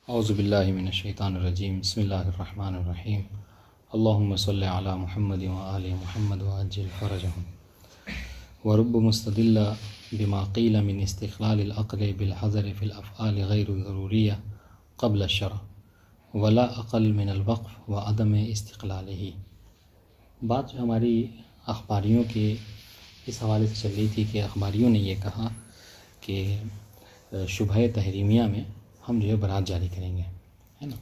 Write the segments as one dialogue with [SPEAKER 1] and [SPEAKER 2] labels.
[SPEAKER 1] اعوذ باللہ من الشیطان الرجیم، بسم اللہ الرحمن الرحیم، اللہم صلی علی محمد وآل محمد وعجل فرجہم، ورب مستدل بما قیل من استقلال العقل بالحذر فی الافعال غیر ضروریہ قبل الشرع ولا اقل من الوقف وعدم استقلالہ۔ بات جو ہماری اخباریوں کے اس حوالے سے چل رہی تھی کہ اخباریوں نے یہ کہا کہ شبہ تحریمیہ میں ہم جو ہے برات جاری کریں گے، ہے نا،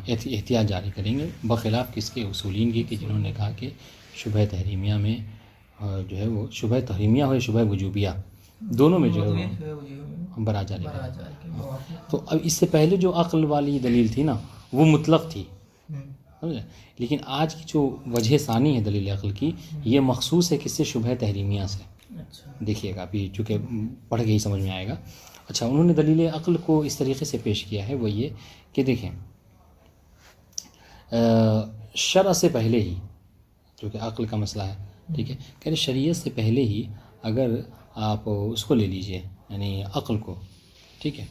[SPEAKER 1] احتیاط جاری کریں گے، بخلاف کس کے؟ اصولین کی، کہ جنہوں نے کہا کہ شبہ تحریمیہ میں جو ہے وہ شبہ تحریمیہ ہو یا شبہ وجوبیہ، دونوں میں جو ہے ہم برات جاری کریں گے۔ تو اب اس سے پہلے جو عقل والی دلیل تھی نا وہ مطلق تھی، سمجھے، لیکن آج کی جو وجہ ثانی ہے دلیل عقل کی، یہ مخصوص ہے کس سے؟ شبہ تحریمیہ سے۔ دیکھیے گا ابھی چونکہ پڑھ کے ہی سمجھ میں آئے گا۔ اچھا، انہوں نے دلیل عقل کو اس طریقے سے پیش کیا ہے، وہ یہ کہ دیکھیں شرع سے پہلے ہی، کیونکہ عقل کا مسئلہ ہے، ٹھیک ہے، کہہ رہے شریعت سے پہلے ہی اگر آپ اس کو لے لیجئے، یعنی عقل کو، ٹھیک ہے،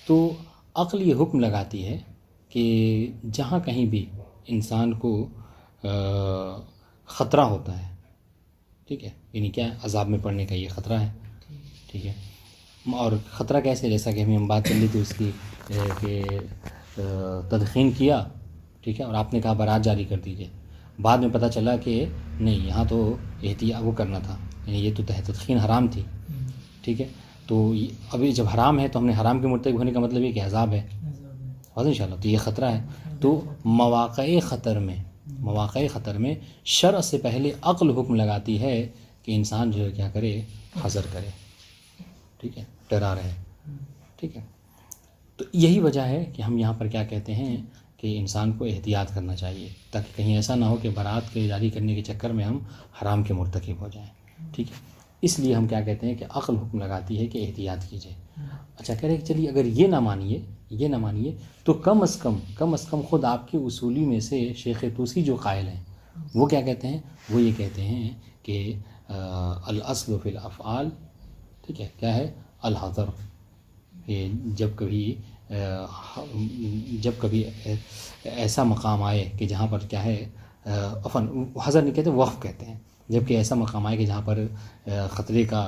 [SPEAKER 1] تو عقل یہ حکم لگاتی ہے کہ جہاں کہیں بھی انسان کو خطرہ ہوتا ہے، ٹھیک ہے، یعنی کیا عذاب میں پڑنے کا یہ خطرہ ہے، ٹھیک ہے، اور خطرہ کیسے؟ جیسا کہ ہم بات کر لی تھی اس کی کہ تدخین کیا، ٹھیک ہے، اور آپ نے کہا برات جاری کر دیجئے، بعد میں پتہ چلا کہ نہیں، یہاں تو احتیاط وہ کرنا تھا، یعنی یہ تو تدخین حرام تھی، ٹھیک ہے، تو ابھی جب حرام ہے تو ہم نے حرام کے مرتکب ہونے کا مطلب یہ کہ عذاب ہے، ان شاء اللہ، تو یہ خطرہ ہے۔ تو مواقع خطر میں شرع سے پہلے عقل حکم لگاتی ہے کہ انسان جو ہے کیا کرے؟ حذر کرے، ٹھیک ہے، ڈرا رہے، ٹھیک ہے۔ تو یہی وجہ ہے کہ ہم یہاں پر کیا کہتے ہیں کہ انسان کو احتیاط کرنا چاہیے، تاکہ کہیں ایسا نہ ہو کہ برات کے جاری کرنے کے چکر میں ہم حرام کے مرتکب ہو جائیں، ٹھیک ہے۔ اس لیے ہم کیا کہتے ہیں کہ عقل حکم لگاتی ہے کہ احتیاط کیجیے۔ اچھا، کہہ رہے کہ چلیے اگر یہ نہ مانیے تو کم از کم خود آپ کے اصولی میں سے شیخ طوسی جو قائل ہیں وہ کیا کہتے ہیں؟ وہ یہ کہتے ہیں کہ الاصل فی الافعال، ٹھیک ہے، کیا ہے؟ الحذر، کہ جب کبھی ایسا مقام آئے کہ جہاں پر کیا ہے، حذر نہیں کہتے، وقف کہتے ہیں، جب کہ ایسا مقام آئے کہ جہاں پر خطرے کا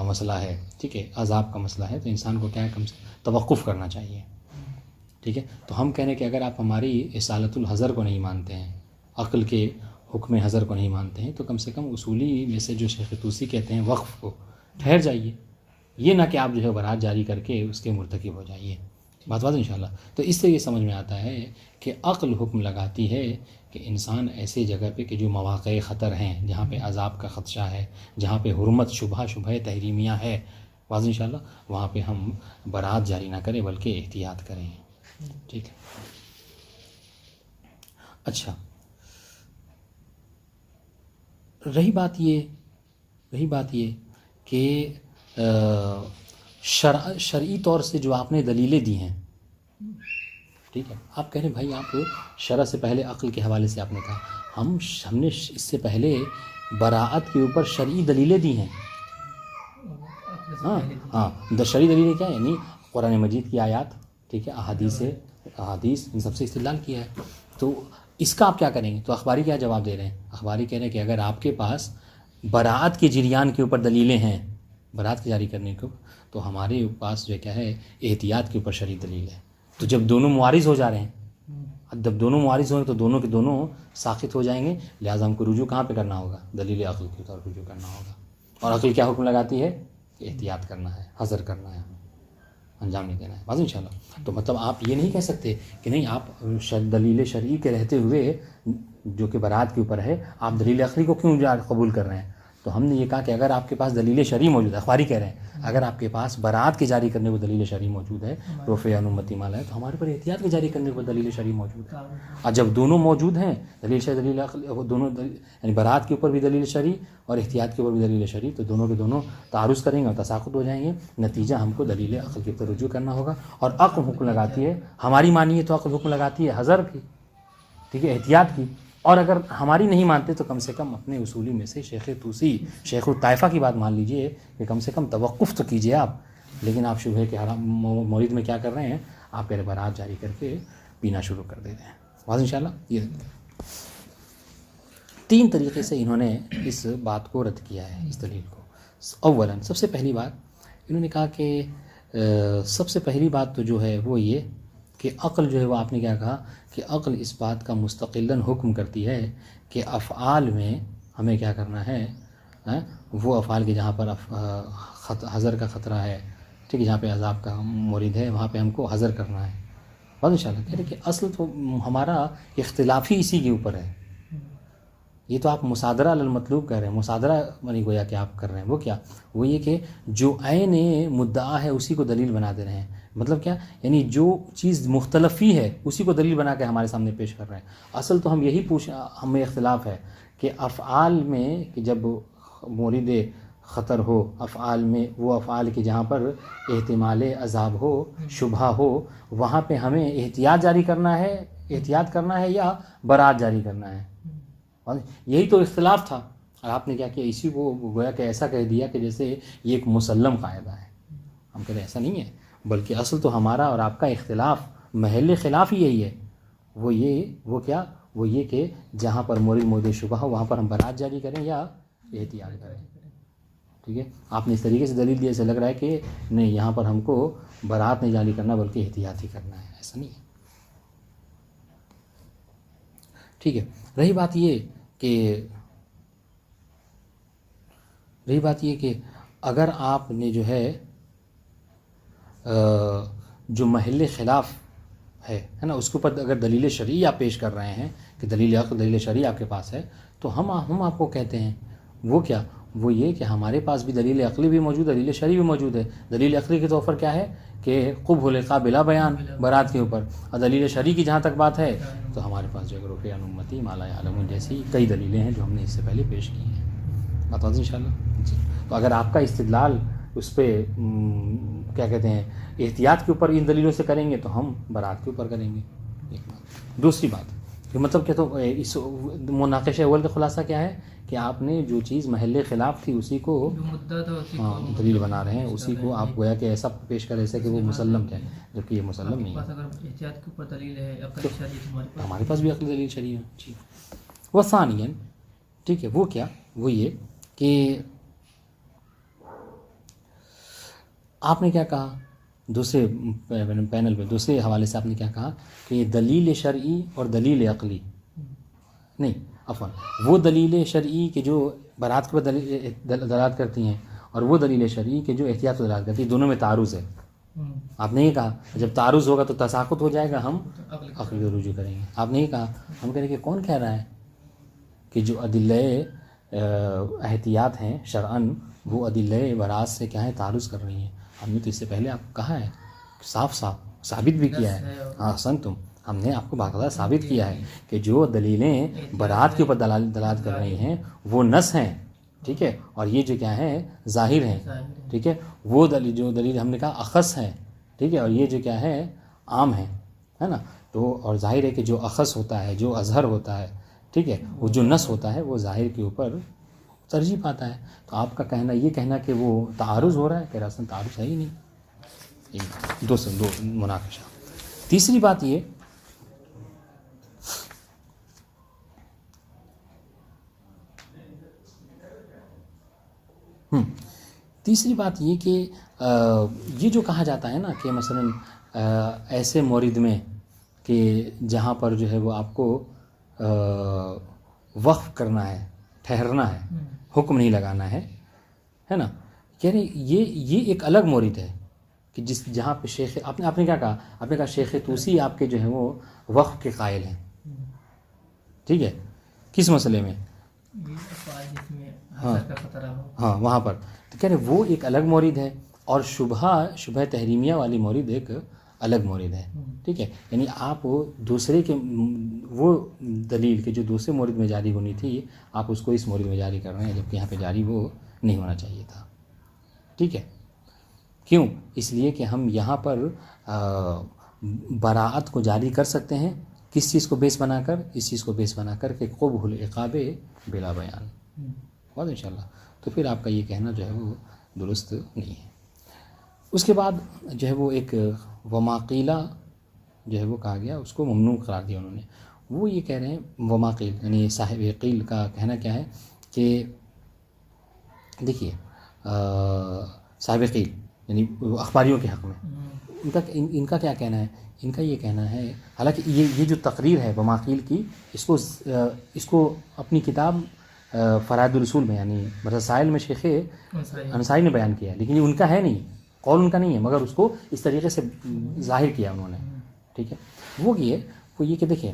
[SPEAKER 1] مسئلہ ہے، ٹھیک ہے، عذاب کا مسئلہ ہے، تو انسان کو کیا ہے؟ کم سے توقف کرنا چاہیے، ٹھیک ہے۔ تو ہم کہہ رہے ہیں کہ اگر آپ ہماری اصالۃ الحذر کو نہیں مانتے ہیں، عقل کے حکم حذر کو نہیں مانتے ہیں، تو کم سے کم اصولی میں سے جو شیخ طوسی کہتے ہیں وقف کو ٹھہر جائیے، یہ نہ کہ آپ جو ہے برات جاری کر کے اس کے مرتکب ہو جائیے۔ بات انشاءاللہ۔ تو اس سے یہ سمجھ میں آتا ہے کہ عقل حکم لگاتی ہے کہ انسان ایسے جگہ پہ کہ جو مواقع خطر ہیں، جہاں پہ عذاب کا خدشہ ہے، جہاں پہ حرمت شبہ تحریمیہ ہے، واضح انشاءاللہ، وہاں پہ ہم برات جاری نہ کریں بلکہ احتیاط کریں، ٹھیک ہے۔ اچھا، رہی بات یہ کہ شرعی طور سے جو آپ نے دلیلیں دی ہیں، ٹھیک ہے، آپ کہہ رہے ہیں بھائی آپ شرع سے پہلے عقل کے حوالے سے آپ نے کہا، ہم نے اس سے پہلے براعت کے اوپر شرعی دلیلیں دی ہیں، ہاں، شرعی دلیلیں کیا ہے؟ یعنی قرآن مجید کی آیات، ٹھیک ہے، احادیث، ان سب سے استدلال کیا ہے۔ تو اس کا آپ کیا کریں گے؟ تو اخباری کیا جواب دے رہے ہیں؟ اخباری کہہ رہے ہیں کہ اگر آپ کے پاس براعت کے جریان کے اوپر دلیلیں ہیں، برات کے جاری کرنے کو، تو ہمارے پاس جو کیا ہے؟ احتیاط کے اوپر شرعی دلیل ہے۔ تو جب دونوں معارض ہو جا رہے ہیں، جب دونوں معارض ہوں گے تو دونوں کے دونوں ساقط ہو جائیں گے، لہٰذا ہم کو رجوع کہاں پہ کرنا ہوگا؟ دلیل عقل کی طور رجوع کرنا ہوگا۔ اور عقل کیا حکم لگاتی ہے؟ کہ احتیاط کرنا ہے، حذر کرنا ہے، انجام نہیں دینا ہے، بس انشاءاللہ۔ تو مطلب آپ یہ نہیں کہہ سکتے کہ نہیں، آپ دلیل شرعی کے رہتے ہوئے جو کہ برات کے اوپر ہے، آپ دلیل عقلی کو کیوں قبول کر رہے ہیں؟ تو ہم نے یہ کہا کہ اگر آپ کے پاس دلیل شرعی موجود ہے، اخباری کہہ رہے ہیں، اگر آپ کے پاس برات کے جاری کرنے کو دلیل شرعی موجود ہے، رفع عن امتی مالا ہے، تو ہمارے پر احتیاط کے جاری کرنے کو دلیل شرعی موجود ہے۔ اور جب دونوں موجود ہیں، دلیل شرعی، دلیل عقلی، دونوں یعنی برات کے اوپر بھی دلیل شرعی اور احتیاط کے اوپر بھی دلیل شرعی، تو دونوں کے دونوں تعارض کریں گے اور تساقط ہو جائیں گے، نتیجہ ہم کو دلیل عقل کے اوپر رجوع کرنا ہوگا۔ اور عقل حکم لگاتی ہے، ہماری مانیے تو عقل حکم لگاتی ہے حذر کی، ٹھیک ہے، احتیاط کی، اور اگر ہماری نہیں مانتے تو کم سے کم اپنے اصولی میں سے شیخ طوسی، شیخ الطائفہ کی بات مان لیجئے کہ کم سے کم توقف تو کیجئے آپ۔ لیکن آپ شبہ کے حرام مورد میں کیا کر رہے ہیں؟ آپ پہلے برات جاری کر کے پینا شروع کر دیتے ہیں. واضح انشاءاللہ. یہ 3 طریقے سے انہوں نے اس بات کو رد کیا ہے, اس دلیل کو. اولاً سب سے پہلی بات انہوں نے کہا کہ سب سے پہلی بات تو جو ہے وہ یہ کہ عقل جو ہے وہ آپ نے کیا کہا کہ عقل اس بات کا مستقلاً حکم کرتی ہے کہ افعال میں ہمیں کیا کرنا ہے, وہ افعال کے جہاں پر حذر کا خطرہ ہے, ٹھیک ہے, جہاں پہ عذاب کا مورد ہے وہاں پہ ہم کو حذر کرنا ہے. بس انشاءاللہ کہہ رہے کہ اصل تو ہمارا اختلاف ہی اسی کے اوپر ہے. یہ تو آپ مصادرہ علی المطلوب کہہ رہے ہیں, مصادرہ منی گویا کہ آپ کر رہے ہیں. وہ کیا, وہ یہ کہ جو عین مدعا ہے اسی کو دلیل بنا دے رہے ہیں. مطلب کیا, یعنی جو چیز مختلف ہی ہے اسی کو دلیل بنا کے ہمارے سامنے پیش کر رہے ہیں. اصل تو ہم یہی ہمیں اختلاف ہے کہ افعال میں کہ جب مورد خطر ہو, افعال میں وہ افعال کے جہاں پر احتمال عذاب ہو, شبہ ہو, وہاں پہ ہمیں احتیاط جاری کرنا ہے یا برات جاری کرنا ہے. یہی تو اختلاف تھا. اور آپ نے کیا کیا, اسی کو گویا کہ ایسا کہہ دیا کہ جیسے یہ ایک مسلم قاعدہ ہے. ہم کہتے ہیں ایسا نہیں ہے, بلکہ اصل تو ہمارا اور آپ کا اختلاف محل خلاف ہی یہی ہے. وہ یہ کہ جہاں پر مورد شبہ ہو وہاں پر ہم برات جاری کریں یا احتیاط کریں. ٹھیک ہے, آپ نے اس طریقے سے دلیل دی ایسے لگ رہا ہے کہ نہیں یہاں پر ہم کو برات نہیں جاری کرنا بلکہ احتیاط ہی کرنا ہے. ایسا نہیں ہے. ٹھیک ہے. رہی بات یہ کہ اگر آپ نے جو ہے جو محل خلاف ہے نا, اس کے اوپر اگر دلیل شرعی آپ پیش کر رہے ہیں کہ دلیل شرعی آپ کے پاس ہے, تو ہم آپ کو کہتے ہیں وہ کیا, وہ یہ کہ ہمارے پاس بھی دلیل عقلی بھی موجود ہے, دلیل شرعی بھی موجود ہے. دلیل عقلی کے طور پر کیا ہے کہ قبح لقاء بلا بیان برات کے اوپر, اور دلیل شرعی کی جہاں تک بات ہے تو ہمارے پاس جو ہے رفع عن امتی ما لا یعلمون جیسی کئی دلیلیں ہیں جو ہم نے اس سے پہلے پیش کی ہیں. بات واضح انشاءاللہ. جی, تو اگر آپ کا استدلال اس پہ کیا کہتے ہیں احتیاط کے اوپر ان دلیلوں سے کریں گے تو ہم برات کے اوپر کریں گے. ایک بات. دوسری بات کہ مطلب کہ تو اس مناقشہ اول کا خلاصہ کیا ہے کہ آپ نے جو چیز محل خلاف تھی اسی کو دلیل بنا رہے ہیں, اسی کو آپ گویا کہ ایسا پیش کر ایسا کہ وہ مسلم ہے, جبکہ یہ مسلم نہیں ہے. ہمارے پاس بھی عقلی دلیل شرعی ہے. جی. وثانیاً ٹھیک ہے, وہ کیا, وہ یہ کہ آپ نے کیا کہا دوسرے پینل پہ دوسرے حوالے سے آپ نے کیا کہا کہ یہ دلیل شرعی اور دلیل عقلی نہیں, عفواً وہ دلیل شرعی کہ جو برات کے اوپر دلالت کرتی ہیں اور وہ دلیل شرعی کہ جو احتیاط کو دلالت کرتی ہیں, دونوں میں تعارض ہے. آپ نے یہ کہا جب تعارض ہوگا تو تساقط ہو جائے گا, ہم عقل کو رجوع کریں گے. آپ نے یہ کہا, ہم کہہ رہے کہ کون کہہ رہا ہے کہ جو ادلہ احتیاط ہیں شرعاً وہ ادلہ برات سے کیا ہے تعارض کر رہی ہیں. ہم نے تو اس سے پہلے آپ کو کہا ہے, صاف ثابت بھی کیا ہے. ہاں سن ہم نے آپ کو باقاعدہ ثابت کیا ہے کہ جو دلیلیں برات کے اوپر دلالت کر رہی ہیں وہ نص ہیں, ٹھیک ہے, اور یہ جو کیا ہے ظاہر ہیں, ٹھیک ہے. وہ جو دلیل ہم نے کہا اخص ہیں, ٹھیک ہے, اور یہ جو کیا ہے عام ہے نا. تو اور ظاہر ہے کہ جو اخص ہوتا ہے, جو اظہر ہوتا ہے, ٹھیک ہے, وہ جو نص ہوتا ہے وہ ظاہر کے اوپر ترجیح پاتا ہے. تو آپ کا کہنا کہ وہ تعارض ہو رہا ہے, کہ اصل تعارض ہے ہی نہیں. دو مناقشہ. تیسری بات یہ کہ یہ جو کہا جاتا ہے نا کہ مثلا ایسے مورد میں کہ جہاں پر جو ہے وہ آپ کو وقف کرنا ہے, ٹھہرنا ہے, حکم نہیں لگانا ہے نا, کہہ رہے یہ ایک الگ مورد ہے کہ جہاں پہ شیخ آپ نے کیا کہا, آپ نے کہا شیخ طوسی آپ کے جو ہیں وہ وقف کے قائل ہیں, ٹھیک ہے, کس مسئلے میں, ہاں وہاں پر. تو کہہ رہے وہ ایک الگ مورد ہے اور شبہ تحریمیہ والی مورد ایک الگ مورد ہے, ٹھیک ہے. یعنی آپ دوسرے کے وہ دلیل کے جو دوسرے مورد میں جاری ہونی تھی آپ اس کو اس مورد میں جاری کر رہے ہیں, جبکہ یہاں پہ جاری وہ نہیں ہونا چاہیے تھا, ٹھیک ہے. کیوں؟ اس لیے کہ ہم یہاں پر براعت کو جاری کر سکتے ہیں کس چیز کو بیس بنا کر, اس چیز کو بیس بنا کر کہ قبح العقاب بلا بیان. بات انشاءاللہ. تو پھر آپ کا یہ کہنا جو ہے وہ درست نہیں ہے. اس کے بعد جو ہے وہ ایک وما قیل جو ہے وہ کہا گیا، اس کو ممنوع قرار دیا انہوں نے. وہ یہ کہہ رہے ہیں وما قیل، یعنی صاحب قیل کا کہنا کیا ہے کہ دیکھیے صاحب قیل یعنی اخباریوں کے حق میں ان کا کیا کہنا ہے؟ ان کا یہ کہنا ہے، حالانکہ یہ جو تقریر ہے وما قیل کی، اس کو اپنی کتاب فرائض الرسول میں یعنی رسائل میں شیخ انصاری نے بیان کیا ہے، لیکن یہ ان کا ہے نہیں، قول ان کا نہیں ہے، مگر اس کو اس طریقے سے ظاہر کیا انہوں نے. ٹھیک ہے، وہ یہ کہ دیکھیں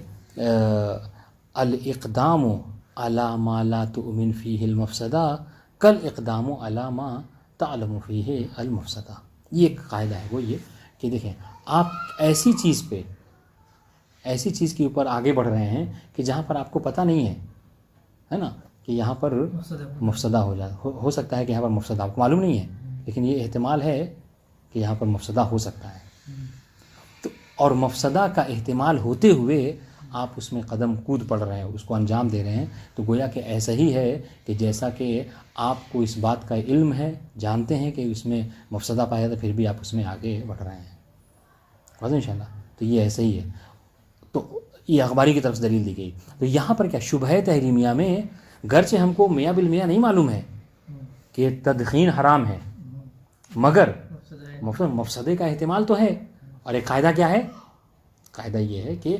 [SPEAKER 1] الاقدام علی ما لا تؤمن فیہ المفسدہ کالاقدام علی ما تعلم فیہ المفسدہ. یہ ایک قاعدہ ہے، وہ یہ کہ دیکھیں آپ ایسی چیز کے اوپر آگے بڑھ رہے ہیں کہ جہاں پر آپ کو پتہ نہیں ہے نا کہ یہاں پر مفسدہ ہو سکتا ہے کہ یہاں پر مفسدہ آپ کو معلوم نہیں ہے، لیکن یہ احتمال ہے کہ یہاں پر مفسدہ ہو سکتا ہے. تو اور مفسدہ کا احتمال ہوتے ہوئے آپ اس میں قدم کود پڑ رہے ہیں، اس کو انجام دے رہے ہیں، تو گویا کہ ایسا ہی ہے کہ جیسا کہ آپ کو اس بات کا علم ہے، جانتے ہیں کہ اس میں مفسدہ پایا تو پھر بھی آپ اس میں آگے بڑھ رہے ہیں. بس انشاءاللہ تو یہ ایسا ہی ہے. تو یہ اخباری کی طرف سے دلیل دی گئی. تو یہاں پر کیا شبہ تحریمیہ میں گرچہ ہم کو میاں بالمیاں نہیں معلوم ہے کہ تدخین حرام ہے، مگر مفسدے کا احتمال تو ہے. اور ایک قاعدہ کیا ہے؟ قاعدہ یہ ہے کہ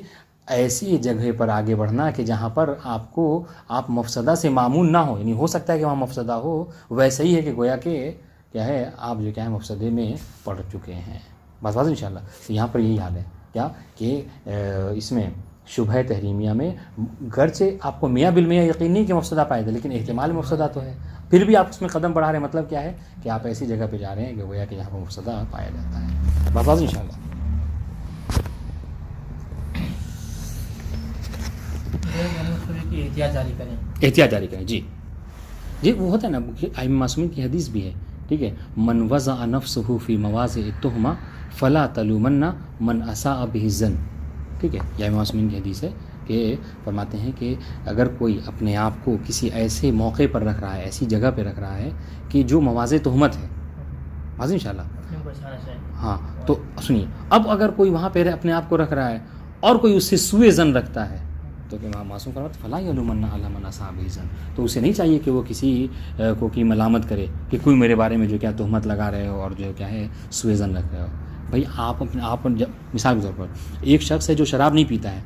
[SPEAKER 1] ایسی جگہ پر آگے بڑھنا کہ جہاں پر آپ مفسدہ سے معمول نہ ہو، یعنی ہو سکتا ہے کہ وہاں مفسدہ ہو، ویسے ہی ہے کہ گویا کہ کیا ہے آپ جو کیا ہے مفسدے میں پڑ چکے ہیں. بس انشاءاللہ. تو یہاں پر یہی حال ہے کیا کہ اس میں شبہ تحریمیہ میں گرچہ آپ کو میاں بالمیاں یقین نہیں کہ مفسدہ پائے گا، لیکن احتمال مفسدہ تو ہے، پھر بھی آپ اس میں قدم بڑھا رہے ہیں. مطلب کیا ہے کہ آپ ایسی جگہ پہ جا رہے ہیں کہ گویا کہ یہاں پر مفسدہ پایا جاتا ہے. بس انشاءاللہ. احتیاط جاری کریں. جی وہ ہوتا ہے نا، ائمہ معصومین کی حدیث بھی ہے. ٹھیک ہے، من وضع نفسہ فی مواضع التہمہ فلا تلومن من اساء بہ الظن. ٹھیک ہے، یہ ائمہ معصومین کی حدیث ہے کہ فرماتے ہیں کہ اگر کوئی اپنے آپ کو کسی ایسے موقع پر رکھ رہا ہے، ایسی جگہ پہ رکھ رہا ہے کہ جو مواضع تہمت ہے، واضح انشاءاللہ. ہاں تو سنیے، اب اگر کوئی وہاں پہ اپنے آپ کو رکھ رہا ہے اور کوئی اس سے سوء ظن رکھتا ہے تو کہ معصوم فرماتے فلا یلومن علی من اساء بہ الظن، تو اسے نہیں چاہیے کہ وہ کسی کو کی ملامت کرے کہ کوئی میرے بارے میں جو کیا تہمت لگا رہے ہو اور جو کیا ہے سوء ظن رکھ رہے ہو. بھائی آپ مثال کے طور پر ایک شخص ہے جو شراب نہیں پیتا ہے،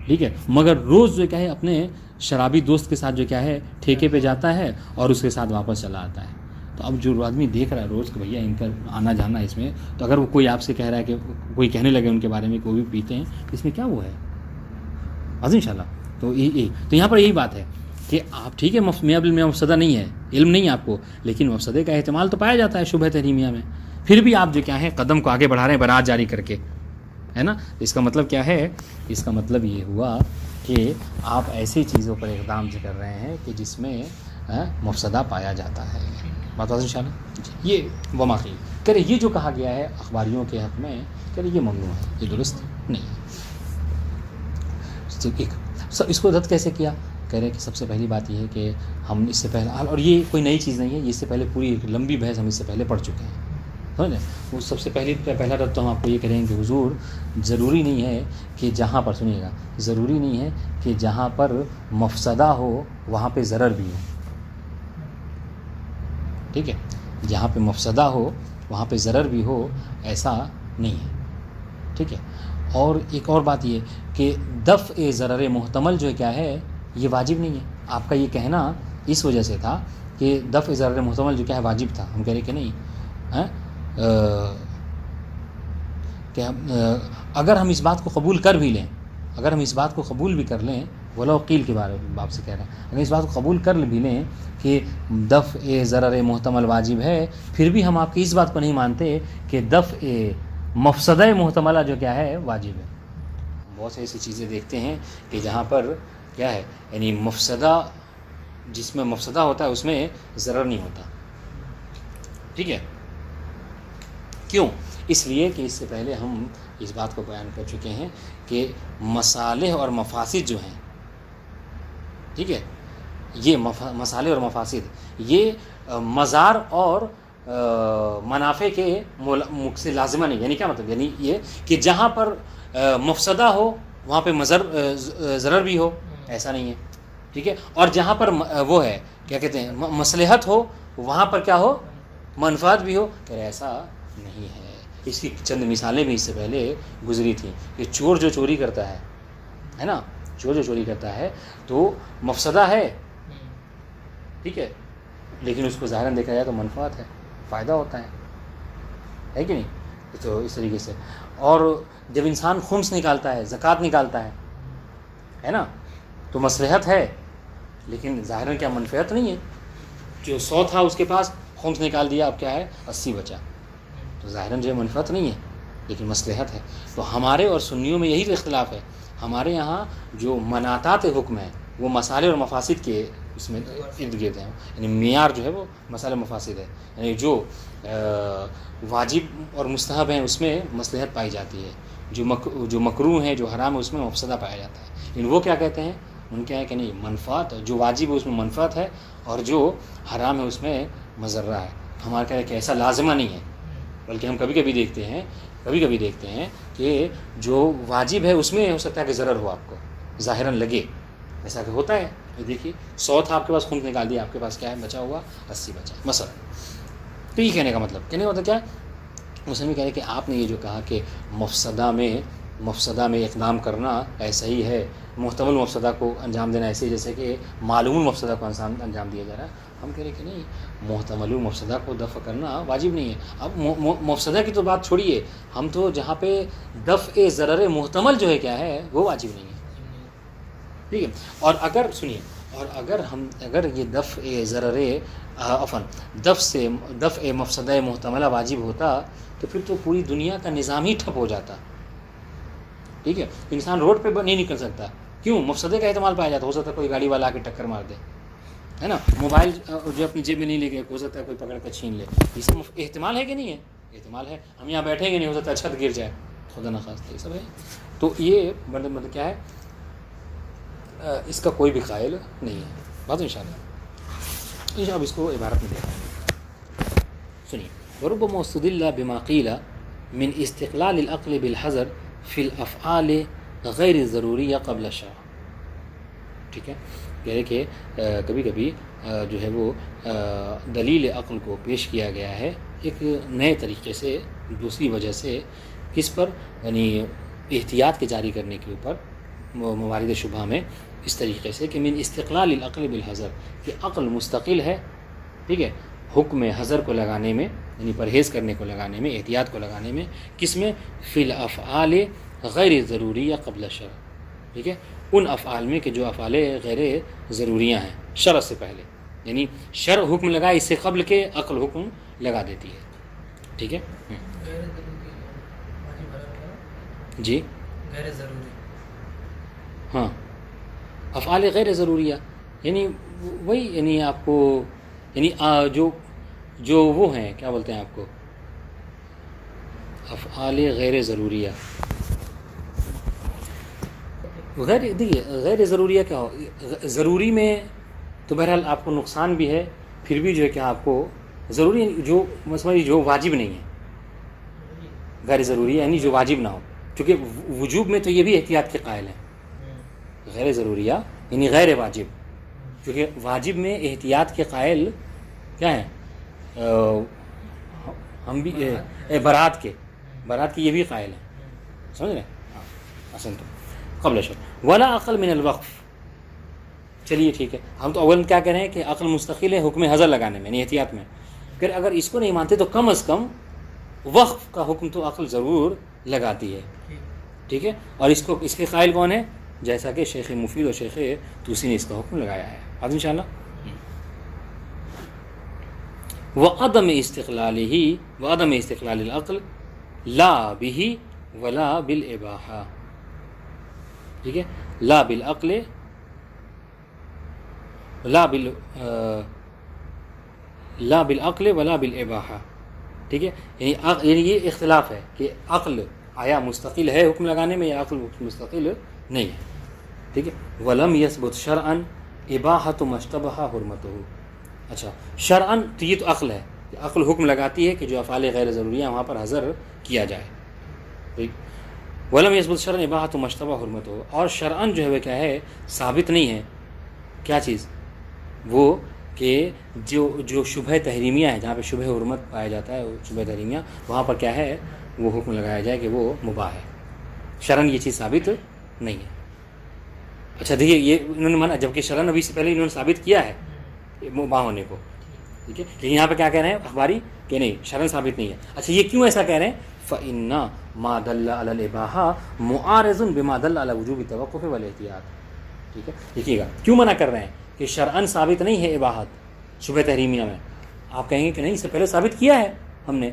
[SPEAKER 1] ٹھیک ہے، مگر روز جو کیا ہے اپنے شرابی دوست کے ساتھ جو کیا ہے ٹھیکے پہ جاتا ہے اور اس کے ساتھ واپس چلا آتا ہے. تو اب جو آدمی دیکھ رہا ہے روز کہ بھیا ان کا آنا جانا اس میں، تو اگر وہ کوئی آپ سے کہہ رہا ہے کہ کوئی کہنے لگے ان کے بارے میں کوئی بھی پیتے ہیں، اس میں کیا وہ ہے؟ عظیم انشاءاللہ. تو یہاں پر یہی بات ہے کہ آپ ٹھیک ہے میاں بالمیاں مفسدہ نہیں ہے، علم نہیں ہے آپ کو، لیکن مفسدے کا احتمال تو پایا جاتا ہے شبہ تحریمیہ میں، پھر بھی آپ جو کیا ہے قدم کو آگے بڑھا رہے ہیں برات جاری کر کے، ہے نا. اس کا مطلب کیا ہے؟ اس کا مطلب یہ ہوا کہ آپ ایسی چیزوں پر اقدام کر رہے ہیں کہ جس میں مفسدہ پایا جاتا ہے. بات ان شاء اللہ. یہ وما قیل کرے، یہ جو کہا گیا ہے اخباریوں کے حق میں کرے یہ ممنوع ہے، یہ درست نہیں ہے. اس کو رد کیسے کیا؟ کہہ رہے کہ سب سے پہلی بات یہ ہے کہ ہم اس سے پہلے، اور یہ کوئی نئی چیز نہیں ہے، اس سے پہلے پوری ایک لمبی بحث ہم اس سے پہلے پڑھ چکے ہیں. سمجھ لیں، وہ سب سے پہلا رد تو ہم آپ کو یہ کریں کہ حضور ضروری نہیں ہے کہ جہاں پر سنیے گا، ضروری نہیں ہے کہ جہاں پر مفسدہ ہو وہاں پہ ضرر بھی ہو. ٹھیک ہے، جہاں پہ مفسدہ ہو وہاں پہ ضرر بھی ہو، ایسا نہیں ہے. ٹھیک ہے، اور ایک اور بات یہ کہ دفع ضرر محتمل جو کیا ہے یہ واجب نہیں ہے. آپ کا یہ کہنا اس وجہ سے تھا کہ دفع ضرر محتمل جو کیا ہے واجب تھا. ہم کہہ رہے کہ نہیں، کہ اگر ہم اس بات کو قبول کر بھی لیں، اگر ہم اس بات کو قبول بھی کر لیں، ولو قیل کے بارے میں آپ سے کہہ رہے ہیں، اگر اس بات کو قبول کر بھی لیں کہ دفع ضرر محتمل واجب ہے، پھر بھی ہم آپ کی اس بات کو نہیں مانتے کہ دفع مفسدہ محتملہ جو کیا ہے واجب ہے. بہت سے ایسی چیزیں دیکھتے ہیں کہ جہاں پر کیا ہے یعنی مفسدہ، جس میں مفسدہ ہوتا ہے اس میں ضرر نہیں ہوتا. ٹھیک ہے، کیوں؟ اس لیے کہ اس سے پہلے ہم اس بات کو بیان کر چکے ہیں کہ مصالح اور مفاسد جو ہیں، ٹھیک ہے، یہ مصالح اور مفاسد یہ مضار اور منافع کے سے لازمہ نہیں. یعنی کیا مطلب؟ یعنی یہ کہ جہاں پر مفسدہ ہو وہاں پہ ضرر بھی ہو، ایسا نہیں ہے، ٹھیک ہے. اور جہاں پر وہ ہے کیا کہتے ہیں مصلحت ہو وہاں پر کیا ہو منفعت بھی ہو، کہ ایسا نہیں ہے. اس کی چند مثالیں بھی اس سے پہلے گزری تھیں کہ چور جو چوری کرتا ہے نا، چور جو چوری کرتا ہے تو مفسدہ ہے، ٹھیک ہے، لیکن اس کو ظاہراً دیکھا جائے تو منفعت ہے، فائدہ ہوتا ہے کہ نہیں. تو اس طریقے سے. اور جب انسان خمس نکالتا ہے، زکوٰۃ نکالتا ہے نا، تو مصلحت ہے لیکن ظاہراً کیا منفعت نہیں ہے. جو 100 تھا اس کے پاس، خمس نکال دیا، اب کیا ہے 80 بچا، تو ظاہراً جو ہے منفعت نہیں ہے لیکن مصلحت ہے. تو ہمارے اور سنیوں میں یہی تو اختلاف ہے. ہمارے یہاں جو مناطات حکم ہیں وہ مصالح اور مفاسد کے اس میں ارد گرد ہیں، یعنی معیار جو ہے وہ مصالح مفاسد ہے، یعنی جو واجب اور مستحب ہیں اس میں مصلحت پائی جاتی ہے، جو مکروہ ہیں جو حرام ہے اس میں مفسدہ پایا جاتا ہے. لیکن وہ کیا کہتے ہیں، ان کیا ہے کہ نہیں منفعت، جو واجب ہے اس میں منفعت ہے اور جو حرام ہے اس میں مضرہ ہے. ہمارا کیا ہے کہ ایسا لازمہ نہیں ہے، بلکہ ہم کبھی کبھی دیکھتے ہیں کہ جو واجب ہے اس میں ہو سکتا ہے کہ ضرر ہو، آپ کو ظاہراً لگے، ایسا کہ ہوتا ہے. دیکھیے 100 تھا آپ کے پاس، خون نکال دیا، آپ کے پاس کیا ہے بچا ہوا 80 بچا مثلا. تو یہ کہنے کا مطلب کہنے کا مطلب کیا ہے، مسلم کہہ رہے کہ آپ نے یہ جو کہا کہ مفسدہ میں اقدام کرنا ایسا ہی ہے، محتمل مفسدہ کو انجام دینا ایسے جیسے کہ معلوم مفسدہ کو انجام دیا جا رہا ہے. ہم کہہ رہے کہ نہیں، محتمل مفسدہ کو دفع کرنا واجب نہیں ہے. اب مفسدہ کی تو بات چھوڑیے، ہم تو جہاں پہ دفع ضرر محتمل جو ہے کیا ہے وہ واجب نہیں ہے، ٹھیک ہے. اور اگر یہ دفع ضرر دفع مفسدہ محتملہ واجب ہوتا تو پھر تو پوری دنیا کا نظام ہی ٹھپ ہو جاتا، ٹھیک ہے. انسان روڈ پہ نہیں نکل سکتا، کیوں؟ مفسدے کا احتمال پایا جاتا. ہو سکتا ہے کوئی گاڑی والا آ کے ٹکر مار دے، ہے نا. موبائل جو اپنی جیب میں نہیں لے گئے، ہو سکتا ہے کوئی پکڑ کر چھین لے. یہ سب احتمال ہے کہ نہیں ہے؟ احتمال ہے. ہم یہاں بیٹھیں گے نہیں، ہو سکتا ہے چھت گر جائے، خدا نخواستہ، یہ سب ہے. تو یہ مطلب کیا ہے، اس کا کوئی بھی قائل نہیں ہے. بات انشاءاللہ اب اس کو عبارت میں دیکھیں. سنیے، وربما استدل بما قیل من استقلال العقل بالحذر فی الافعال غیر ضروریہ قبل الشرع. ٹھیک ہے، کہہ رہے کہ کبھی کبھی جو ہے وہ دلیل عقل کو پیش کیا گیا ہے ایک نئے طریقے سے، دوسری وجہ سے، کس پر؟ یعنی احتیاط کے جاری کرنے کے اوپر موارد شبہ میں، اس طریقے سے کہ من استقلال العقل بالحذر، کہ عقل مستقل ہے، ٹھیک ہے، حکم حذر کو لگانے میں، یعنی پرہیز کرنے کو لگانے میں، احتیاط کو لگانے میں. کس میں؟ فی الافعال غیر ضروریہ قبل الشرع، ٹھیک ہے، ان افعال میں کہ جو افعال غیر ضروریاں ہیں شرع سے پہلے، یعنی شرع حکم لگائے اس سے قبل کے عقل حکم لگا دیتی ہے، ٹھیک ہے. جی
[SPEAKER 2] غیر ضروری،
[SPEAKER 1] ہاں، افعال غیر ضروریہ یعنی وہی، یعنی آپ کو، یعنی جو وہ ہیں، کیا بولتے ہیں آپ کو، افعال غیر ضروریہ. دیکھیے غیر ضروریہ کیا ہو، ضروری میں تو بہرحال آپ کو نقصان بھی ہے، پھر بھی جو ہے کہ آپ کو ضروری جو مثلا جو واجب نہیں ہے، غیر ضروری یعنی جو واجب نہ ہو، چونکہ وجوب میں تو یہ بھی احتیاط کے قائل ہیں. غیر ضروریہ یعنی غیر واجب، کیونکہ واجب میں احتیاط کے قائل کیا ہیں، ہم بھی برات کے یہ بھی قائل ہیں، سمجھ رہے ہیں. ہاں اصل تو قبل شرع ولا عقل من الوقف. چلیے ٹھیک ہے، ہم تو اول کیا کہہ رہے ہیں کہ عقل مستقل ہے حکم حذر لگانے میں، یعنی احتیاط میں. پھر اگر اس کو نہیں مانتے تو کم از کم وقف کا حکم تو عقل ضرور لگاتی ہے، ٹھیک ہے. اور اس کے قائل کون ہے؟ جیسا کہ شیخ مفید اور شیخ توسی نے اس کا حکم لگایا ہے. اب انشاءاللہ وعدم استقلال العقل لا به ولا بالاباحہ، ٹھیک ہے، لا بالعقل ولا بالاباحہ، ٹھیک ہے. یعنی یہ اختلاف ہے کہ عقل آیا مستقل ہے حکم لگانے میں یا عقل مستقل نہیں ہے، ٹھیک ہے. ولم یثبت شرعا اباحۃ ما اشتبہ حرمتہ. اچھا، شرعا تو یہ تو عقل ہے، کہ عقل حکم لگاتی ہے کہ جو افعال غیر ضروری ہیں وہاں پر حذر کیا جائے، ٹھیک. ولم یثبت شرعاً اباحۃ مشتبہ حرمت ہو، اور شرعاً جو ہے وہ کیا ہے ثابت نہیں ہے کیا چیز، وہ کہ جو شبہ تحریمیہ ہے، جہاں پہ شبہ حرمت پایا جاتا ہے شبہ تحریمیہ، وہاں پر کیا ہے وہ حکم لگایا جائے کہ وہ مباح ہے، شرعاً یہ چیز ثابت نہیں ہے۔ اچھا دیکھیے یہ انہوں نے مانا، جبکہ شرعاً ابھی سے پہلے انہوں نے ثابت کیا ہے مباح ہونے کو، ٹھیک ہے، لیکن یہاں پہ کیا کہہ رہے ہیں اخباری کہ نہیں شرعاً ثابت نہیں ہے۔ اچھا یہ کیوں ایسا کہہ رہے ہیں؟ فَإِنَّ مَا دَلَّ عَلَى الْإِبَاحَةِ مُعَارِضٌ بِمَا دَلَّ عَلَى وُجُوبِ التَّوَقُّفِ وَالْإِحْتِياطِ، ٹھیک ہے، دیکھیے گا کیوں منع کر رہے ہیں کہ شرعاً ثابت نہیں ہے اباحت شبہ تحریمیہ میں۔ آپ کہیں گے کہ نہیں اس سے پہلے ثابت کیا ہے ہم نے،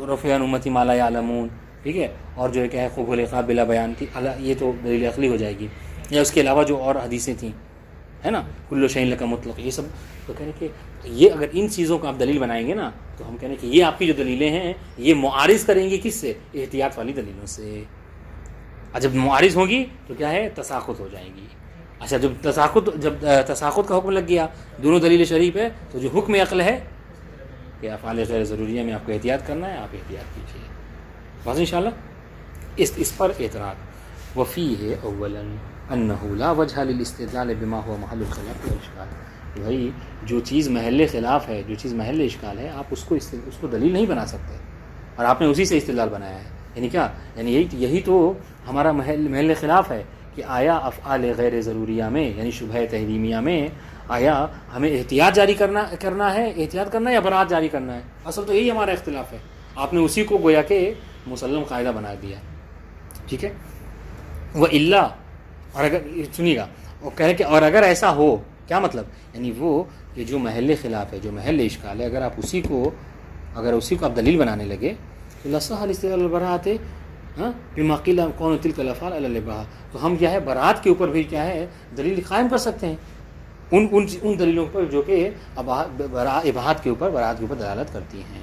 [SPEAKER 1] رفع عن امتی ما لا یعلمون، ٹھیک ہے، اور جو ہے کیا ہے قبح العقاب بلا بیان کی، یہ تو دلیل عقلی ہو جائے گی، یا اس کے علاوہ جو اور حدیثیں تھیں ہے نا، کل شیء لک مطلق، یہ سب تو کہہ رہے کہ یہ اگر ان چیزوں کو آپ دلیل بنائیں گے نا تو ہم کہہ رہے ہیں کہ یہ آپ کی جو دلیلیں ہیں یہ معارض کریں گی کس سے؟ احتیاط والی دلیلوں سے۔ اور جب معارض ہوگی تو کیا ہے تساقط ہو جائے گی۔ اچھا جب تساقط کا حکم لگ گیا دونوں دلیل شریف ہے تو جو حکم عقل ہے کہ افعال غیر ضروریہ میں آپ کو احتیاط کرنا ہے، آپ احتیاط کیجیے بس انشاءاللہ۔ اس پر اعتراض وفیہ اولا انہ لا وجہ للاستدلال بما هو محل الخلاف والاشکال، بھائی جو چیز محل خلاف ہے، جو چیز محل اشکال ہے، آپ اس کو دلیل نہیں بنا سکتے، اور آپ نے اسی سے استدلال بنایا ہے۔ یعنی کیا؟ یعنی یہی تو ہمارا محل خلاف ہے کہ آیا افعال غیر ضروریہ میں یعنی شبہ تحریمیہ میں آیا ہمیں احتیاط جاری کرنا ہے، احتیاط کرنا ہے یا برات جاری کرنا ہے؟ اصل تو یہی ہمارا اختلاف ہے۔ آپ نے اسی کو گویا کہ مسلم قاعدہ بنا دیا، ٹھیک ہے۔ وہ اللہ، اور اگر سنیے گا وہ کہہ کہ اور اگر ایسا ہو، کیا مطلب؟ یعنی وہ کہ جو محل خلاف ہے، جو محل اشکال ہے، اگر اسی کو آپ دلیل بنانے لگے تو لصح الاستدلال البراءۃ بما قیل کون تلک الافعال علی الاباحہ، تو ہم کیا ہے برات کے اوپر بھی کیا ہے دلیل قائم کر سکتے ہیں، ان دلیلوں پر جو کہ اباحت کے اوپر دلالت کرتی ہیں،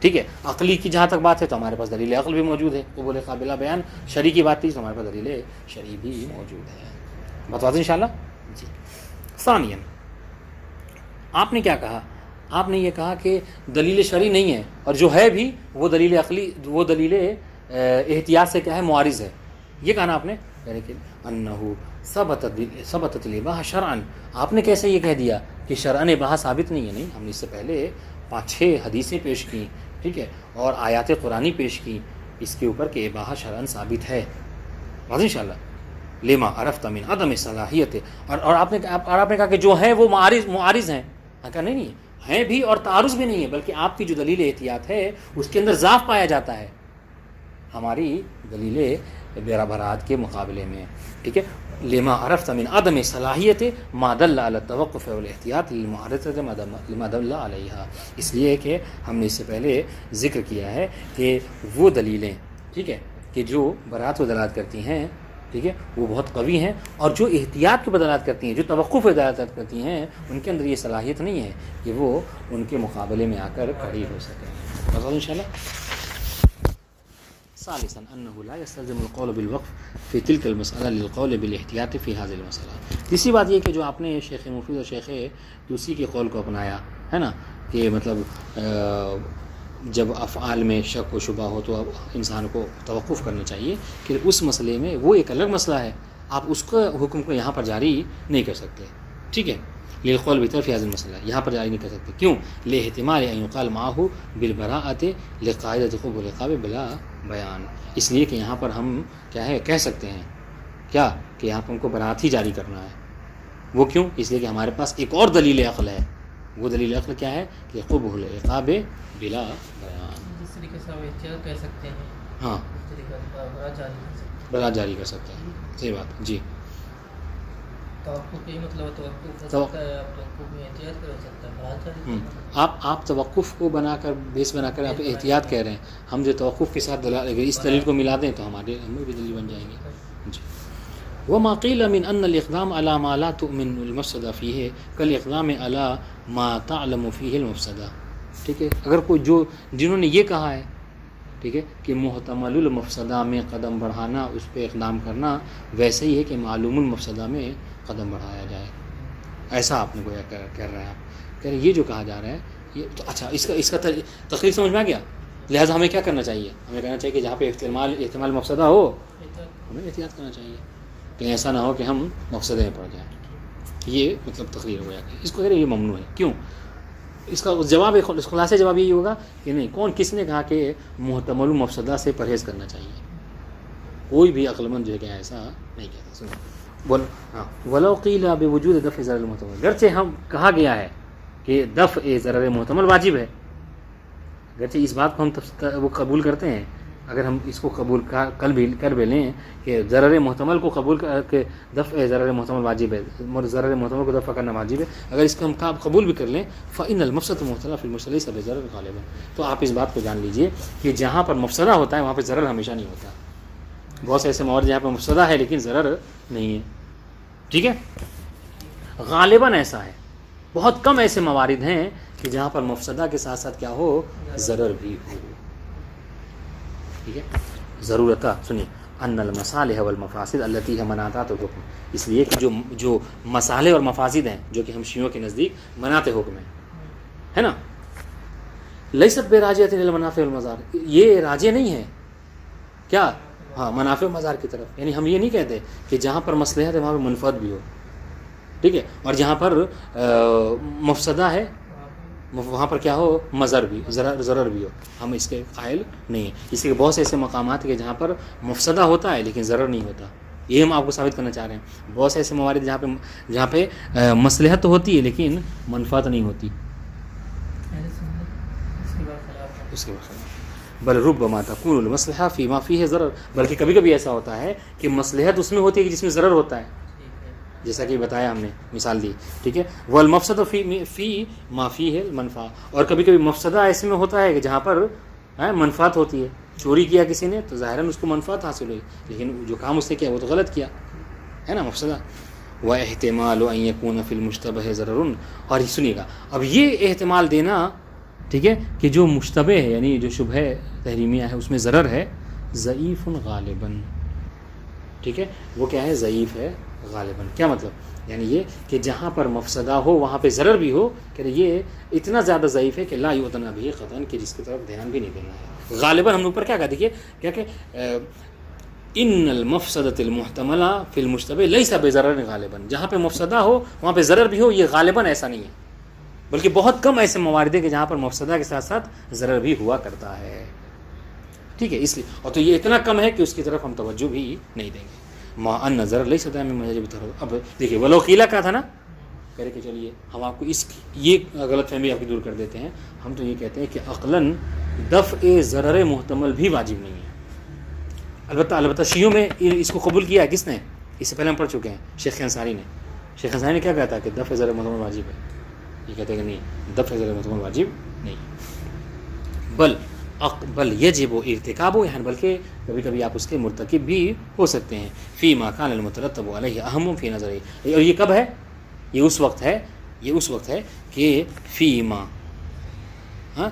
[SPEAKER 1] ٹھیک ہے۔ عقلی کی جہاں تک بات ہے تو ہمارے پاس دلیل عقل بھی موجود ہے، قبول قابلہ بیان، شرعی کی بات تھی تو ہمارے پاس دلیل شرعی بھی موجود ہے، بتا دیں انشاءاللہ جی۔ ثانیاً آپ نے کیا کہا؟ آپ نے یہ کہا کہ دلیل شرعی نہیں ہے، اور جو ہے بھی وہ دلیل عقلی، وہ دلیل احتیاط سے کیا ہے معارض ہے، یہ کہا نا آپ نے، لیکن انہو ثبتت الاباحہ شرعاً، آپ نے کیسے یہ کہہ دیا کہ شرعاً اباحہ ثابت نہیں ہے؟ نہیں، ہم نے اس سے پہلے 5-6 حدیثیں پیش کی، ٹھیک ہے، اور آیات قرآنی پیش کی اس کے اوپر کہ اباحہ شرعاً ثابت ہے، واضح انشاءاللہ۔ لما عرفت من عدم صلاحیت، اور آپ نے کہا کہ جو ہیں وہ معارض ہیں، کہا نہیں ہیں بھی اور تعارض بھی نہیں ہے، بلکہ آپ کی جو دلیل احتیاط ہے اس کے اندر ضعف پایا جاتا ہے ہماری دلیل برات کے مقابلے میں، ٹھیک ہے۔ لما عرفت من عدم صلاحیت ما دل علی التوقف والاحتیاط للمعارضۃ لما دل علیہا، اس لیے کہ ہم نے اس سے پہلے ذکر کیا ہے کہ وہ دلیلیں، ٹھیک ہے، کہ جو برات کو دلالت کرتی ہیں، ٹھیک ہے، وہ بہت قوی ہیں، اور جو احتیاط کی دلالت کرتی ہیں، جو توقف کی دلالت کرتی ہیں، ان کے اندر یہ صلاحیت نہیں ہے کہ وہ ان کے مقابلے میں آ کر کھڑی ہو سکیں، بس انشاءاللہ۔ ثالثاً انه لا يستلزم القول بالوقف في تلك المسألة للقول بالاحتياط في هذه المسألة۔ تیسری بات یہ کہ جو آپ نے شیخ مفید اور شیخ توسی کے قول کو اپنایا ہے نا، کہ مطلب جب افعال میں شک و شبہ ہو تو انسان کو توقف کرنا چاہیے، کہ اس مسئلے میں وہ ایک الگ مسئلہ ہے، آپ اس کا حکم کو یہاں پر جاری نہیں کر سکتے، ٹھیک ہے، للقول بطرف فی هذا المسئلہ، یہاں پر جاری نہیں کر سکتے، کیوں؟ لاحتمال ان یقال معه بالبراءۃ لقاعدۃ قبول العقاب بلا بیان، اس لیے کہ یہاں پر ہم کیا ہے کہہ سکتے ہیں کیا کہ یہاں پر ہم کو برات ہی جاری کرنا ہے، وہ کیوں؟ اس لیے کہ ہمارے پاس ایک اور دلیل عقل ہے، وہ دلیل عقل کیا ہے کہ قبول العقاب بلا بیان،
[SPEAKER 2] جس طریقے سے ہم احتیاط کہہ سکتے ہیں،
[SPEAKER 1] ہاں
[SPEAKER 2] اس طریقے سے
[SPEAKER 1] برات جاری کر سکتے ہیں، صحیح بات جی۔
[SPEAKER 2] توقف کا یہ مطلب ہے توقف ہو سکتا ہے، آپ توقف میں احتیاط کر سکتے ہیں، برات جاری
[SPEAKER 1] آپ توقف کو بنا کر بیس بنا کر آپ احتیاط کہہ رہے ہیں، ہم جو توقف کے ساتھ اس دلیل کو ملا دیں تو ہمارے ہمیں بھی دلیل بن جائیں گے جی۔ وما قیل من ان الاقدام علی ما لا تؤمن المفسدہ فیہ کالاقدام علی ما تعلم فیہ المفسدہ، ٹھیک ہے، اگر کوئی جنہوں نے یہ کہا ہے، ٹھیک ہے، کہ محتمل المفسدہ میں قدم بڑھانا، اس پہ اقدام کرنا ویسے ہی ہے کہ معلوم المفسدہ میں قدم بڑھایا جائے، ایسا آپ نے گویا کہہ رہے ہیں، آپ کہہ رہے ہیں یہ جو کہا جا رہا ہے یہ تو، اچھا اس کا تقریر سمجھ میں آ گیا، لہٰذا ہمیں کیا کرنا چاہیے؟ ہمیں کہنا چاہیے کہ جہاں پہ احتمال مفسدہ ہو ہمیں احتیاط کرنا چاہیے کہ ایسا نہ ہو کہ ہم مفسدے میں پڑ جائیں. یہ مطلب تقریر ہو جائے. اس کو کہہ رہے یہ ممنوع ہے. کیوں؟ اس کا جواب خلاصہ جواب یہی ہوگا کہ نہیں، کس نے کہا کہ محتمل مفسدہ سے پرہیز کرنا چاہیے؟ کوئی بھی عقل مند جو ہے کہ ایسا نہیں کہتا. سنو ہاں، ولو قیل بوجود دفع ضرر محتمل، گرچہ ہم کہا گیا ہے کہ دفع ضرر محتمل واجب ہے، گرچہ اس بات کو ہم وہ قبول کرتے ہیں، اگر ہم اس کو قبول کر بھی لیں کہ ضرر محتمل کو قبول کہ دفع ضرر محتمل واجب ہے، ضرر محتمل کو دفع کرنا واجب ہے، اگر اس کو ہم قبول بھی کر لیں فإن المفسدة المحتملة في المشترك ليس بضرر غالبا، تو آپ اس بات کو جان لیجئے کہ جہاں پر مفسدہ ہوتا ہے وہاں پہ ضرر ہمیشہ نہیں ہوتا. بہت سے ایسے موارد جہاں پہ مفسدہ ہے لیکن ضرر نہیں ہے. ٹھیک ہے، غالباً ایسا ہے. بہت کم ایسے موارد ہیں کہ جہاں پر مفسدہ کے ساتھ ساتھ کیا ہو، ضرر بھی ہو. ٹھیک ہے، ضرورت سنیے ان المصالح والمفاسد التي هي مناطات الحکم، اس لیے کہ جو مصالح اور مفاسد ہیں جو کہ ہم شیعوں کے نزدیک مناط حکم ہیں، ہے نا، لیست براجعۃ الی المنافع والمضار، یہ راجع نہیں ہے کیا، ہاں، منافع و مضار کی طرف. یعنی ہم یہ نہیں کہتے کہ جہاں پر مصلحت ہے وہاں پہ منفعت بھی ہو. ٹھیک ہے، اور جہاں پر مفسدہ ہے وہاں پر کیا ہو، مضر بھی، ضرر بھی ہو. ہم اس کے قائل نہیں ہیں. اس لیے بہت سے ایسے مقامات ہیں کہ جہاں پر مفسدہ ہوتا ہے لیکن ضرر نہیں ہوتا. یہ ہم آپ کو ثابت کرنا چاہ رہے ہیں. بہت سے ایسے موارد جہاں پہ مصلحت تو ہوتی ہے لیکن منفعت نہیں ہوتی. اس کے بعد بل ربما تكون المصلحة فيما فيه ضرر، بلکہ کبھی کبھی ایسا ہوتا ہے کہ مصلحت اس میں ہوتی ہے کہ جس میں ضرر ہوتا ہے، جیسا کہ بتایا ہم نے، مثال دی. ٹھیک ہے، والمفسدة فی ما فيه المنفعة، اور کبھی کبھی مفسدہ ایسے میں ہوتا ہے کہ جہاں پر منفعت ہوتی ہے. چوری کیا کسی نے تو ظاہراً اس کو منفعت حاصل ہوئی، لیکن جو کام اس نے کیا وہ تو غلط کیا ہے نا، مفسدہ. واحتمال ان يكون في المشتبه ضرر، اور سنیے گا اب یہ احتمال دینا، ٹھیک ہے، کہ جو مشتبہ ہے یعنی جو شبہ تحریمیہ ہے اس میں ضرر ہے، ضعیف غالباً. ٹھیک ہے، وہ کیا ہے، ضعیف ہے غالباً. کیا مطلب؟ یعنی یہ کہ جہاں پر مفسدہ ہو وہاں پہ ضرر بھی ہو، کہ یہ اتنا زیادہ ضعیف ہے کہ لا یعتنا به قطعاً، کہ جس کی طرف دھیان بھی نہیں دینا ہے. غالباً ہم نے اوپر کیا کہا، دیکھیے کیا کہ ان المفسدۃ المحتملہ فی المشتبہ لیس بضرر غالباً، جہاں پہ مفسدہ ہو وہاں پہ ضرر بھی ہو، یہ غالباً ایسا نہیں ہے، بلکہ بہت کم ایسے موارد ہیں کہ جہاں پر مفسدہ کے ساتھ ساتھ ضرر بھی ہوا کرتا ہے. ٹھیک ہے، اس لیے اور تو یہ اتنا کم ہے کہ اس کی طرف ہم توجہ بھی نہیں دیں گے. ما ان ضرر لیس دائما مجب طرف. اب دیکھیے ولو قیلا کا تھا نا، کہہ رہے کہ چلیے ہم آپ کو یہ غلط فہمی آپ کی دور کر دیتے ہیں. ہم تو یہ کہتے ہیں کہ عقلاً دفع ضرر محتمل بھی واجب نہیں ہے. البتہ شیعوں میں اس کو قبول کیا ہے کس نے؟ اس سے پہلے ہم پڑھ چکے ہیں، شیخ انصاری نے. شیخ انصاری نے کیا کہا تھا کہ دفع ضرر محتمل واجب ہے. یہ کہتے ہیں کہ نہیں، دفع ضرر محتمل واجب نہیں، بل یجب ارتکاب، یعنی بلکہ کبھی کبھی آپ اس کے مرتکب بھی ہو سکتے ہیں. فی ما کان المترتب علیہ اہم فی نظری، اور یہ کب ہے؟ یہ اس وقت ہے کہ فی ما، ہاں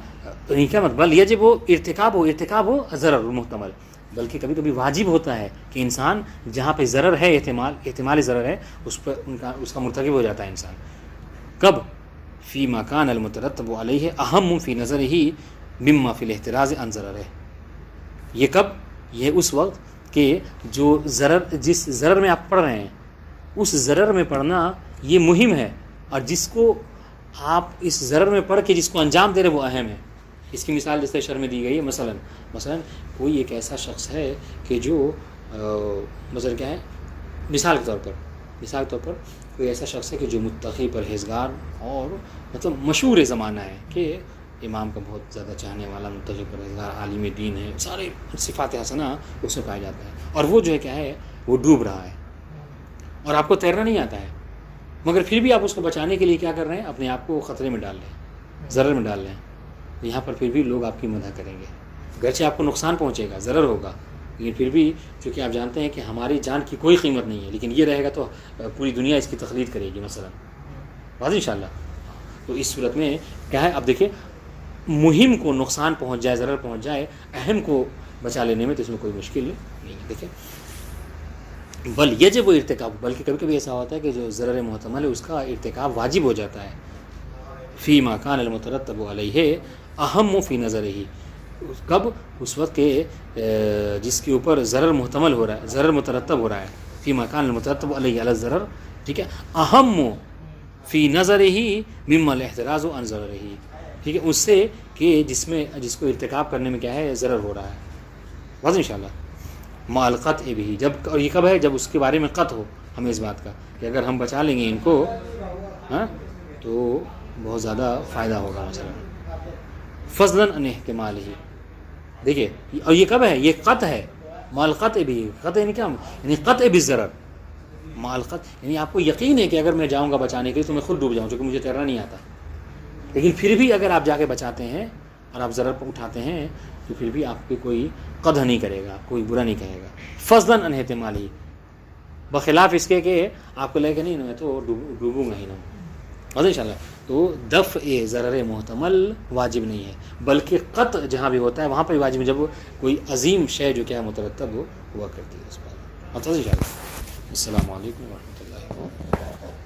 [SPEAKER 1] کیا مطلب، بل یجب ارتکاب ہو ضرر محتمل، بلکہ کبھی کبھی واجب ہوتا ہے کہ انسان جہاں پہ ضرر ہے، احتمال ضرر ہے، اس پر اس کا مرتکب ہو جاتا ہے انسان. کب؟ فی ما کان المترتب علیہ اہم فی نظرہ مما فی الاحتراز عن ضرر. یہ کب؟ یہ اس وقت کہ جو جس ضرر میں آپ پڑھ رہے ہیں اس ضرر میں پڑھنا یہ مہم ہے، اور جس کو آپ اس ضرر میں پڑھ کے جس کو انجام دے رہے وہ اہم ہے. اس کی مثال جیسے شرح میں دی گئی ہے، مثلا کوئی ایک ایسا شخص ہے کہ جو مثلا کیا ہے، مثال کے طور پر کوئی ایسا شخص ہے کہ جو متقی پرہیزگار اور مطلب مشہور زمانہ ہے کہ امام کا بہت زیادہ چاہنے والا، متقی پرہیزگار، عالم دین ہے، سارے صفات حسنہ اس میں پایا جاتا ہے، اور وہ جو ہے کیا ہے، وہ ڈوب رہا ہے اور آپ کو تیرنا نہیں آتا ہے، مگر پھر بھی آپ اس کو بچانے کے لیے کیا کر رہے ہیں، اپنے آپ کو خطرے میں ڈال رہے ہیں، ضرر میں ڈال رہے ہیں. یہاں پر پھر بھی لوگ آپ کی مدح کریں گے، گرچہ آپ کو نقصان پہنچے گا، ضرر ہوگا، لیکن پھر بھی چونکہ آپ جانتے ہیں کہ ہماری جان کی کوئی قیمت نہیں ہے، لیکن یہ رہے گا تو پوری دنیا اس کی تقلید کرے گی مثلا، بات انشاءاللہ. تو اس صورت میں کیا ہے، اب دیکھیں مہم کو نقصان پہنچ جائے، ضرر پہنچ جائے، اہم کو بچا لینے میں تو اس میں کوئی مشکل نہیں ہے. دیکھیں بل یجب ارتکاب، بلکہ کبھی کبھی ایسا ہوتا ہے کہ جو ضرر محتمل ہے اس کا ارتکاب واجب ہو جاتا ہے. فی ما کان المترتب علیہ اہم فی نظرہ، کب؟ اس وقت کہ جس کے اوپر ضرر محتمل ہو رہا ہے، ضرر مترتب ہو رہا ہے، فی مکان المترتب علیہ علی الضرر، ٹھیک ہے، اہم فی نظر ہی مما الاحتراز عن ضرر ہی، ٹھیک ہے، اس سے کہ جس کو ارتکاب کرنے میں کیا ہے ضرر ہو رہا ہے، واضح انشاءاللہ. مع القطع بھی، جب، اور یہ کب ہے؟ جب اس کے بارے میں قطع ہو ہمیں اس بات کا کہ اگر ہم بچا لیں گے ان کو تو بہت زیادہ فائدہ ہوگا مثلا. فضلاً عن احتمال ہی، دیکھیے، اور یہ کب ہے؟ یہ قطع ہے، مع القطع بھی. قطع یعنی کیا؟ یعنی قطع بالضرر، مع القطع یعنی آپ کو یقین ہے کہ اگر میں جاؤں گا بچانے کے لیے تو میں خود ڈوب جاؤں چونکہ مجھے تیرنا نہیں آتا، لیکن پھر بھی اگر آپ جا کے بچاتے ہیں اور آپ ضرر اٹھاتے ہیں تو پھر بھی آپ کو کوئی قدح نہیں کرے گا، کوئی برا نہیں کہے گا. فضلاً عن احتمال ہی، بخلاف اس کے کہ آپ کو لگے کہ نہیں میں تو ڈوبوں گا ہی نا، واضح انشاءاللہ. تو دفع ضرر محتمل واجب نہیں ہے، بلکہ قطع جہاں بھی ہوتا ہے وہاں پہ واجب ہے جب کوئی عظیم شے جو کیا مترتب ہوا کرتی ہے اس پر. واضح انشاءاللہ. السلام علیکم ورحمۃ اللہ.